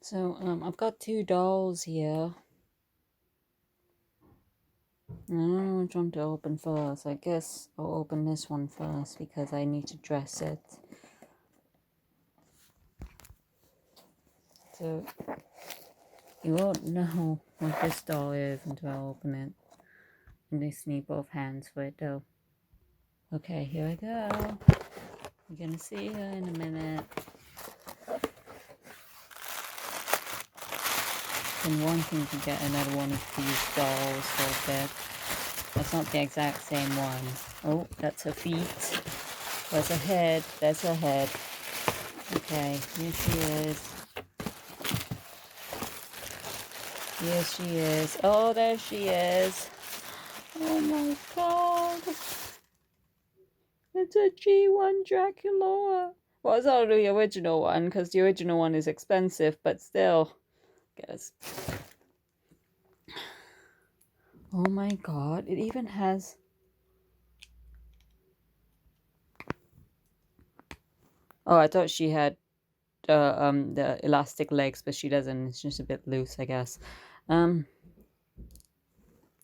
So, I've got two dolls here. I don't know which one to open first. I guess I'll open this one first because I need to dress it. So, you won't know what this doll is until I open it. And I just need both hands for it though. Okay, here I go. You're gonna see her in a minute. Been wanting to get another one of these dolls for a bit. That's not the exact same one. Oh, that's her feet. There's her head. There's her head. Okay, here she is. Here she is. Oh, there she is. Oh my god. It's a G1 Draculaura. Well, it's not the original one, because the original one is expensive, but still. Guess. Oh my god, it even has... Oh, I thought she had the elastic legs, but she doesn't. It's just a bit loose, I guess. Yeah,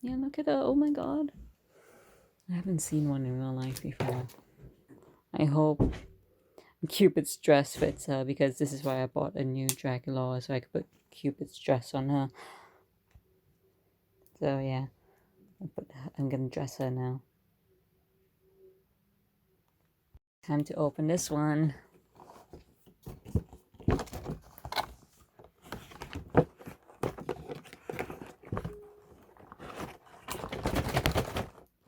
look at her. Oh my god. I haven't seen one in real life before. I hope Cupid's dress fits her, because this is why I bought a new Draculaura, so I could put Cupid's dress on her. So yeah, I'm gonna dress her now. Time to open this one.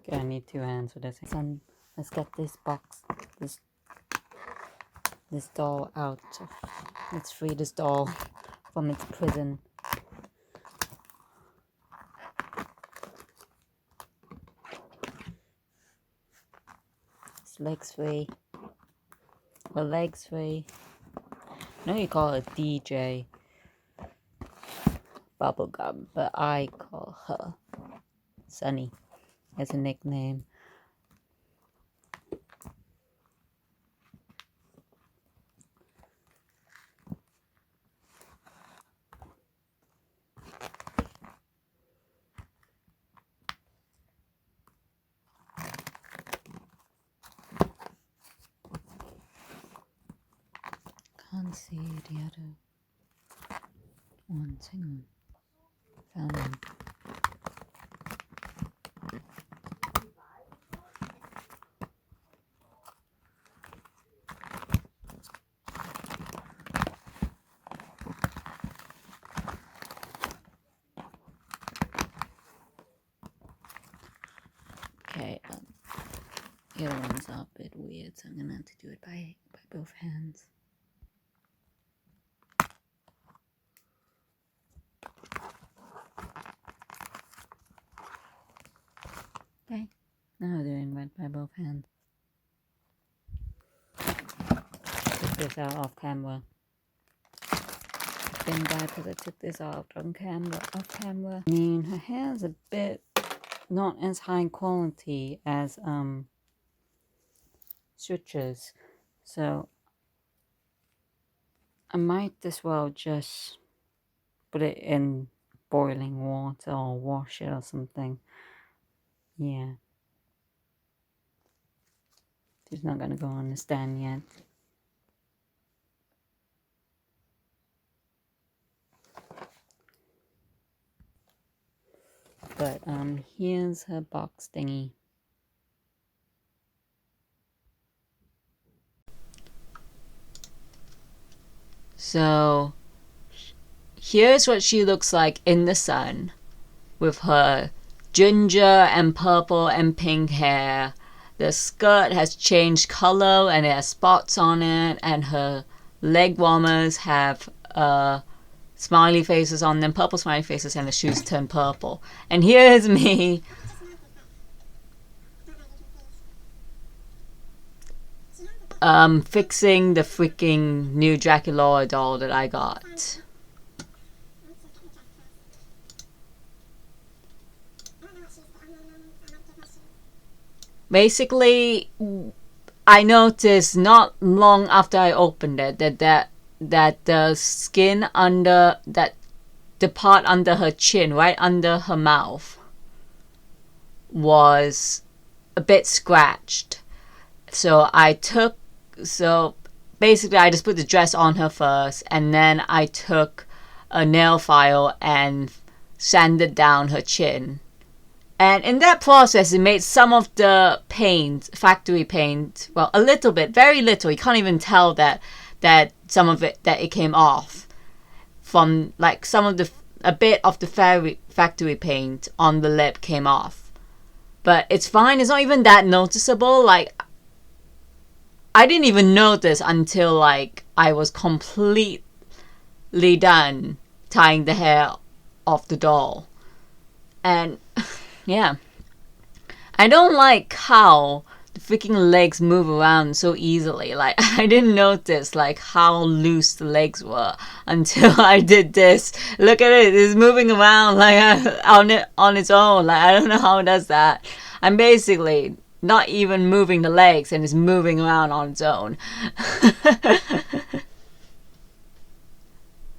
Okay, I need two hands for this. Son, let's get this box, this doll out. Let's free this doll from its prison. Its legs free. Her legs free. I know you call it DJ Bubblegum, but I call her Sunny as a nickname. Can't see the other ones. Hang on. Found them. Okay, the other ones are a bit weird, so I'm gonna have to do it by both hands. Okay, now we're doing it by both hands. Took this out off camera. It's been bad because I took this out on camera, off camera. I mean, her hair's a bit not as high quality as Switch's, so I might as well just put it in boiling water or wash it or something. Yeah. She's not gonna go on the stand yet. But here's her box thingy. So here's what she looks like in the sun, with her ginger and purple and pink hair. The skirt has changed color and it has spots on it, and her leg warmers have smiley faces on them, purple smiley faces, and the shoes turn purple. And here's me fixing the freaking new Draculaura doll that I got. Basically, I noticed not long after I opened it that that the skin under that the part under her chin, right under her mouth, was a bit scratched. So basically I just put the dress on her first, and then I took a nail file and sanded down her chin. And in that process, it made some of the paint, factory paint, well, a little bit, very little. You can't even tell that some of it, that it came off from, like, a bit of the factory paint on the lip came off. But it's fine. It's not even that noticeable. Like, I didn't even notice until, like, I was completely done tying the hair off the doll. And yeah, I don't like how the freaking legs move around so easily. Like, I didn't notice like how loose the legs were until I did this. Look at it, it's moving around like on its own. Like, I don't know how it does that. I'm basically not even moving the legs, and it's moving around on its own.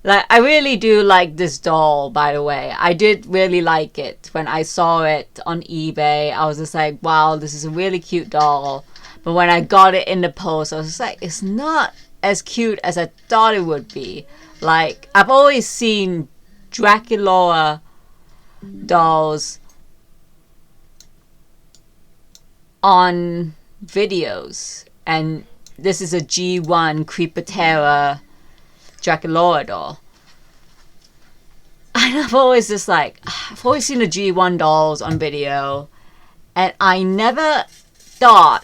Like, I really do like this doll, by the way. I did really like it. When I saw it on eBay, I was just like, wow, this is a really cute doll. But when I got it in the post, I was just like, it's not as cute as I thought it would be. Like, I've always seen Draculaura dolls on videos, and this is a G1 Creepateria Draculaura doll. And I've always seen the G1 dolls on video, and I never thought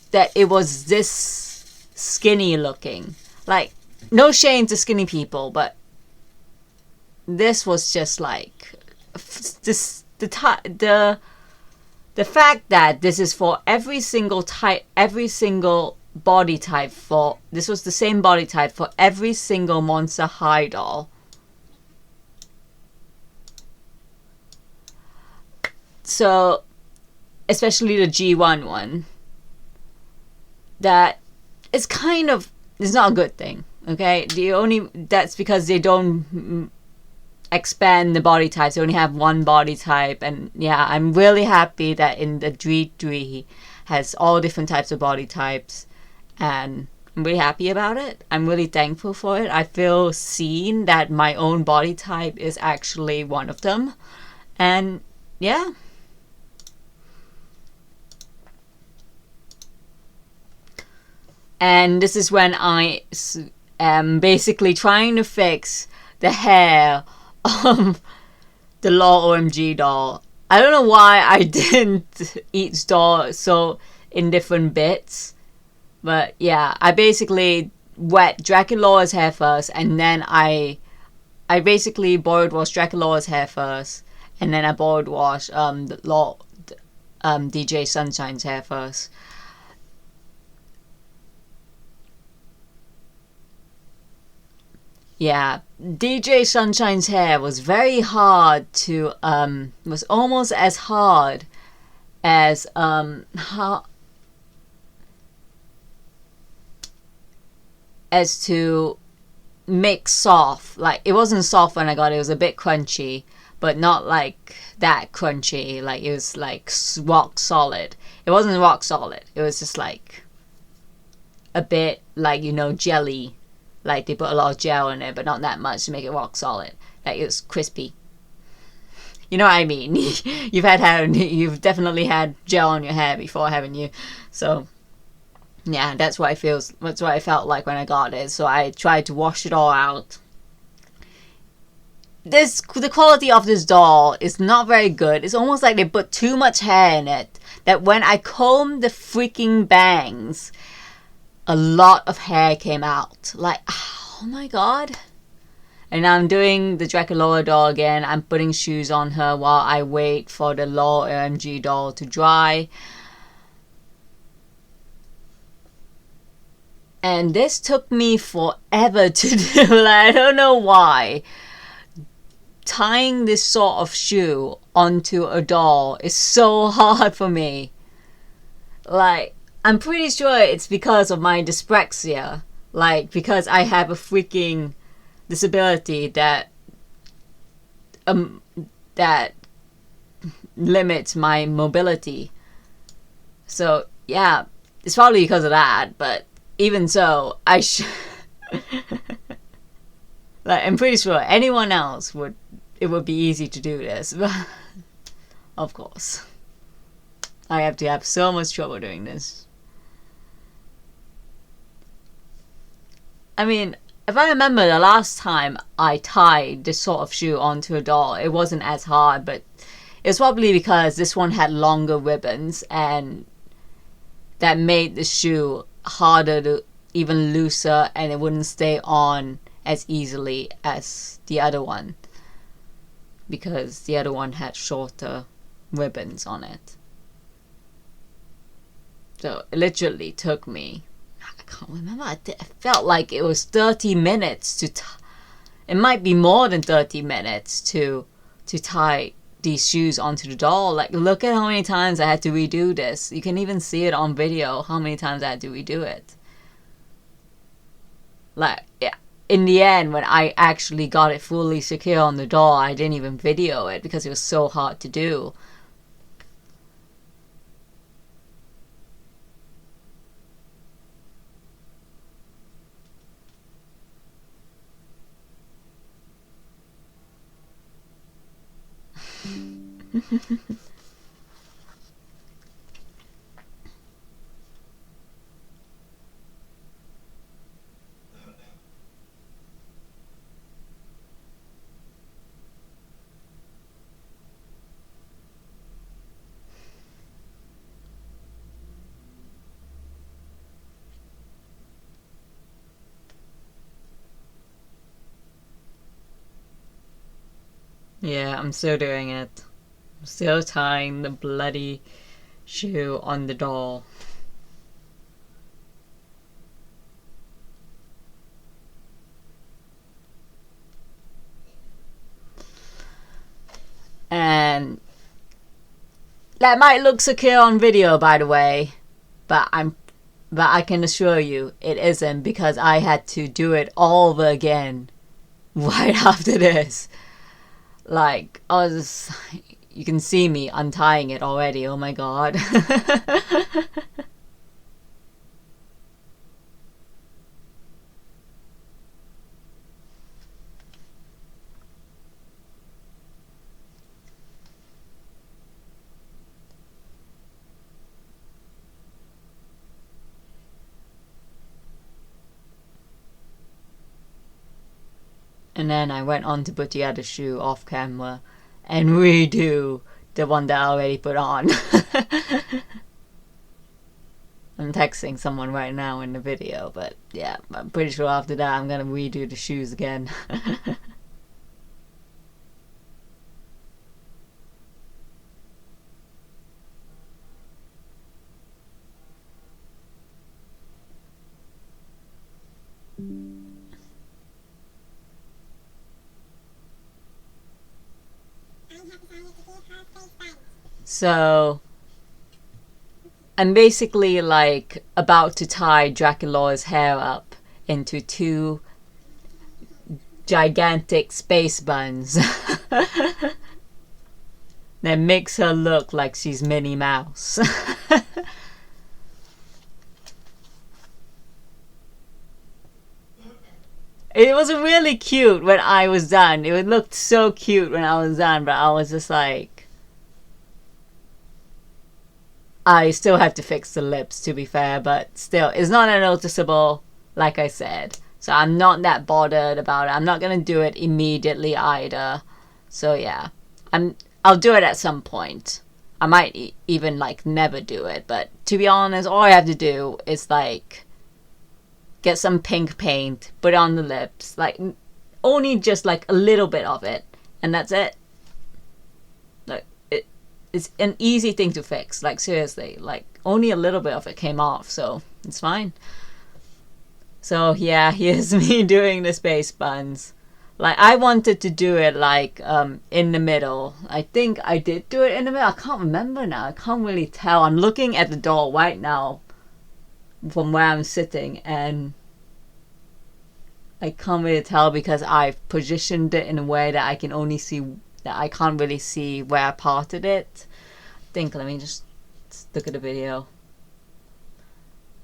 that it was this skinny looking. Like, no shame to skinny people, but this was just like the fact that this is for every single type, every single body type. This was the same body type for every single Monster High doll. So, especially the G1 one, that is kind of, it's not a good thing, okay? That's because they don't expand the body types. They only have one body type. And yeah, I'm really happy that in the G3 has all different types of body types, and I'm really happy about it. I'm really thankful for it. I feel seen that my own body type is actually one of them. And yeah. And this is when I am basically trying to fix the hair of the LOL OMG doll. I don't know why I didn't each doll so in different bits. But yeah, I basically wet Draculaura's hair first, and then I basically boiled wash Draculaura's hair first, and then I boiled wash the LOL DJ Sunshine's hair first. Yeah, DJ Sunshine's hair was very hard to was almost as hard as to make soft. Like, it wasn't soft when I got it. It was a bit crunchy, but not like that crunchy. Like, it was like rock solid. It wasn't rock solid. It was just like a bit like, you know, jelly. Like, they put a lot of gel in it, but not that much to make it rock solid. Like, it was crispy. You know what I mean? You've definitely had gel on your hair before, haven't you? So yeah, that's what I felt like when I got it. So I tried to wash it all out. The quality of this doll is not very good. It's almost like they put too much hair in it. That when I combed the freaking bangs, a lot of hair came out. Like, oh my god. And now I'm doing the Draculaura doll again. I'm putting shoes on her while I wait for the LOL OMG doll to dry. And this took me forever to do. Like, I don't know why. Tying this sort of shoe onto a doll is so hard for me. Like, I'm pretty sure it's because of my dyspraxia. Like, because I have a freaking disability that that limits my mobility. So yeah, it's probably because of that. But even so, like, I'm pretty sure anyone else would. It would be easy to do this, but of course, I have to have so much trouble doing this. I mean, if I remember the last time I tied this sort of shoe onto a doll, it wasn't as hard, but it's probably because this one had longer ribbons and that made the shoe harder to even looser, and it wouldn't stay on as easily as the other one because the other one had shorter ribbons on it. So it literally took me, I can't remember, I felt like it was 30 minutes to it might be more than 30 minutes to tie these shoes onto the doll. Like, look at how many times I had to redo this. You can even see it on video, how many times I had to redo it. Like, yeah, in the end, when I actually got it fully secure on the doll, I didn't even video it because it was so hard to do. Yeah, I'm still doing it. I'm still tying the bloody shoe on the doll. And that might look secure on video, by the way, but I can assure you it isn't, because I had to do it all over again right after this. Like, I was, you can see me untying it already. Oh my god. And then I went on to put the other shoe off camera and redo the one that I already put on. I'm texting someone right now in the video, but yeah, I'm pretty sure after that I'm gonna redo the shoes again. So I'm basically like about to tie Draculaura's hair up into two gigantic space buns that makes her look like she's Minnie Mouse. It was really cute when I was done. It looked so cute when I was done, but I was just like, I still have to fix the lips, to be fair, but still, it's not that noticeable, like I said. So I'm not that bothered about it. I'm not gonna do it immediately either. So yeah, I'll do it at some point. I might even like never do it, but to be honest, all I have to do is like get some pink paint, put it on the lips, like only just like a little bit of it, and that's it. Like, it's an easy thing to fix, like seriously, like only a little bit of it came off, so it's fine. So yeah, here's me doing the space buns. Like, I wanted to do it like in the middle. I think I did do it in the middle. I can't remember now. I can't really tell. I'm looking at the doll right now from where I'm sitting, and I can't really tell because I've positioned it in a way that I can only see, that I can't really see where I parted it. I think, let me just look at the video.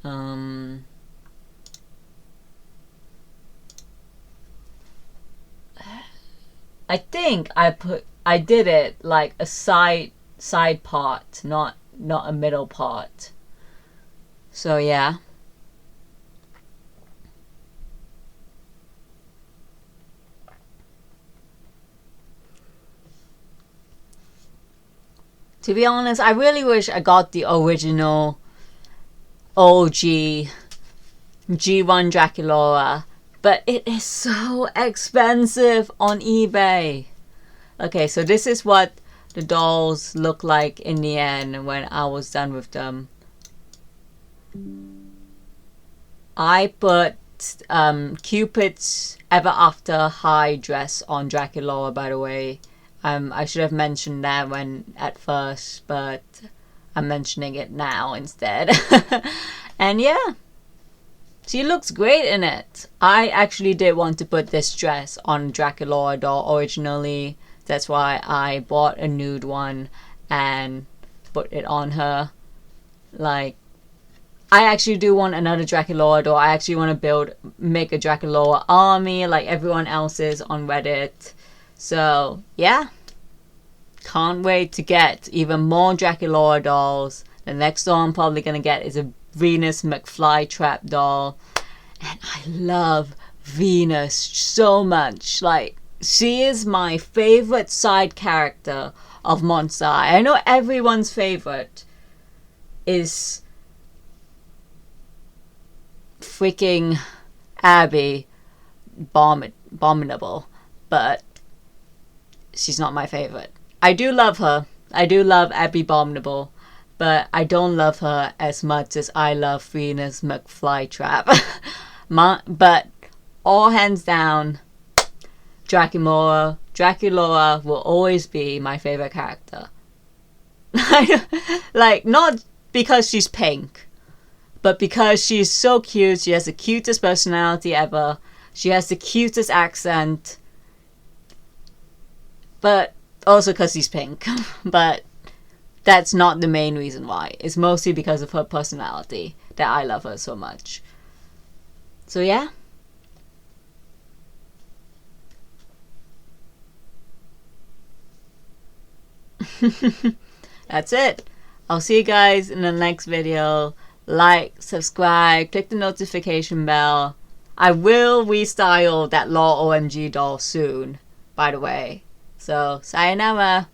I think I did it like a side part, not a middle part. So yeah. To be honest, I really wish I got the original OG G1 Draculaura, but it is so expensive on eBay. Okay, so this is what the dolls look like in the end when I was done with them. I put Cupid's Ever After High dress on Draculaura, by the way. I should have mentioned that at first, but I'm mentioning it now instead. And yeah, she looks great in it. I actually did want to put this dress on Draculaura doll originally. That's why I bought a nude one and put it on her. Like, I actually do want another Draculaura doll. I actually want to make a Draculaura army like everyone else is on Reddit. So, yeah. Can't wait to get even more Draculaura dolls. The next doll I'm probably going to get is a Venus McFlytrap doll. And I love Venus so much. Like, she is my favorite side character of Monster High. I know everyone's favorite is freaking Abby Abominable, but she's not my favorite. I do love her. I do love Abby Abominable, but I don't love her as much as I love Venus McFlytrap. But all hands down, Draculaura will always be my favorite character. Like, not because she's pink, but because she's so cute. She has the cutest personality ever. She has the cutest accent. But also because she's pink. But that's not the main reason why. It's mostly because of her personality that I love her so much. So yeah. That's it. I'll see you guys in the next video. Like, subscribe, click the notification bell. I will restyle that Law OMG doll soon, by the way. So, sayonara.